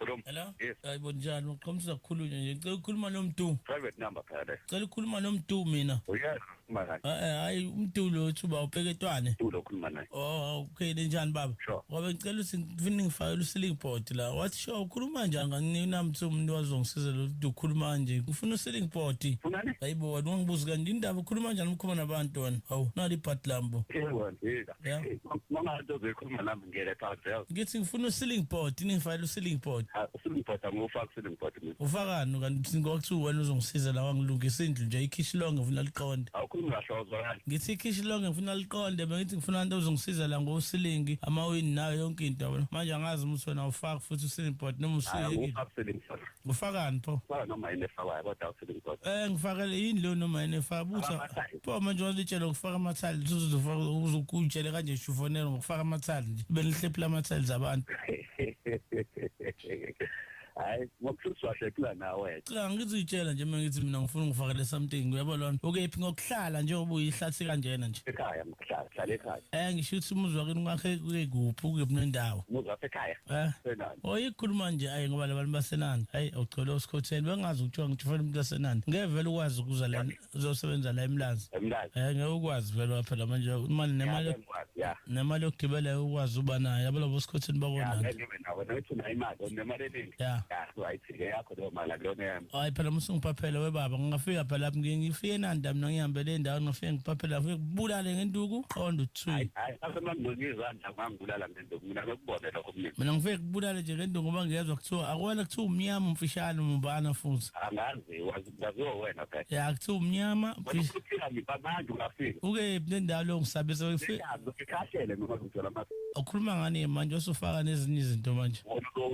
Hello? Yes. Bonjani, uqhamuza ukukhulunywa nje. Ngicela ukukhuluma nomntu. Private number phela. Ngicela ukukhuluma nomntu mina. Uyakhuluma naye. Hayi umntu lo uthi uba upheketwane. Ulo ukhuluma naye. Oh, okay njani baba? Sure. Ngoba ngicela ukuthi ngifuna ngifakele uceiling board la. Wathi sure ukhuluma njani nginamthu umuntu wazongisiza lo ukhuluma nje. Ngifuna uceiling board. Funani? Hayibo wena ungibuza kanjani indaba ukhuluma njani ukhuluma nabantu wena? Hawu, nali part lambo. Yebo, yeka. Yeah. Mama into bekhuluma nami ngele phakathi. Ngithi ngifuna uceiling board, ningifakele uceiling board. Uceiling board angofaka uceiling board mina. Ufakani kanti ngokuthi wena uzongisiza la wangilungisa indlu nje ikhishi lonke ngifuna liqonde. Awukhuluma kahle awuzwakali. Ngithi ikhishi lonke ngifuna liqonde bengithi ngifuna into uzongisiza la ngosilingi amawini nayo yonke into yabona manje angazi ukuthi wena ufaka futhi uceiling board noma usiyekile Ufaka uceiling board. ufakani pho Faka noma yini efakayo kodwa uceiling board. ngifakele yini lo noma yini efaka buza pho manje walitshela ukufaka amathali uzofaka uzokutshela kanje shufonero ngokufaka amathali nje benihlephula amathali zabantu Hayi, ngokuhluthwa shekula nawe. cha ngizitshela nje mengithi mina ngifuna ngifakele something uyabona ukephi ngokuhlala njengoba uyihlathi kanjena nje Ekhaya mhlala ekhaya. ngisho ukuthi umuzwa wakhe ungakhe kuphi ukephi nendawo Muza ekhaya. Senani. Oyikhuluma nje ayi ngoba labantu basenani hayi awugcwele usikhotheni bengazi ukuthiwa ngithifela umuntu wasenani ngeke vele ukwazi ukuza la uzosebenza la eMlazi Emlazi. ngeke ukwazi vele phela manje imali nemali yokugibela ukwazi uba nayo yabo labo usikhotheni bakona ngibe nawe nokuthi una imali onemali eningi. Yeah. Right yakho leyo mali akuyona yami. hayi phela musungiphaphela webaba ngingafika phela lapho ngifike enanda mina ngihambele endaweni ngifike ngiphaphela ngifike kubulale ngenduku qonda uthwi Hayi, asema ngizizandla ngangibulala ngenduku mina ngikubone lokho mina. mina ngifike kubulale nje ngenduku ngoba ngiyezwa kuthiwa akwena kuthiwa umnyama umfishane umbana futhi Angazi waziwa wena phela. ya kuthiwa umnyama Ukuphila ngibabantu ngafika. uke nendalo lo ngisabese ngifike Ngikhahlele noma ngithola ama ukhuluma ngani manje usufaka nezinye izinto manje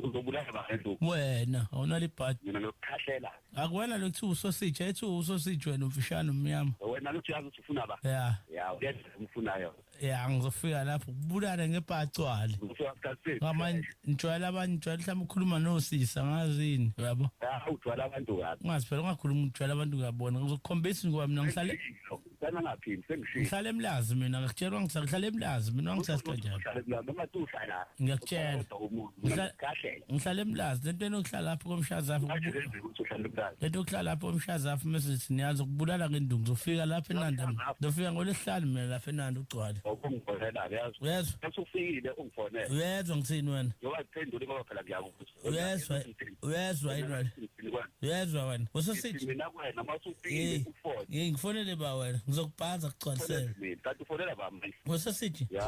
uzobulala ngenduku. wena awunali bhadi Mina ngikukhahlela. akuwena lokuthiwa usosije ethi usosije wena umfishane umnyama Wena luthi yazi ukuthi ufuna ba? ya Uyenza umfunayo. ngizofika lapho kubulale ngebhacwali Ufika sikhathi. ngamanje njwayela abanye njwayela mhlawumbe ukhuluma nosisa ngazini yabo Ugcwala abantu kabi. ungazi phela ungakhuluma njwayela abantu ngabona ngizokukhombisa ngoba mina ngihlale Sana ngaphindi sengishilo. ngihlale eMlazi mina ngikutshelwa ngihlale eMlazi mina wangisazi kanjani Noma tu uhlala. ngiyakutshela Ngikhahlele. ngihlale eMlazi lento enokuhlala lapho komshazafo Manje lenze ukuthi uhlale ebukazi. lento yokuhlala lapho komshazafo mesithi niyazi ukubulala ngenduku ngizofika lapha eNanda ngizofika ngolesihlanu mina lapha eNanda ugcwale Ukungifonela yazi. uyezwa Bese ufikile ungifonela. uyezwa ngithini wena Ngoba kuphendule ngoba phela ngiyakubuza. uyezwa yini wena uyezwa wena usosithi Mina kwena masufikile ufone. ngifonele ba wena ngizokubhanza kugcwalisela Mina kanti ufonela ba manje. usosithi Ya.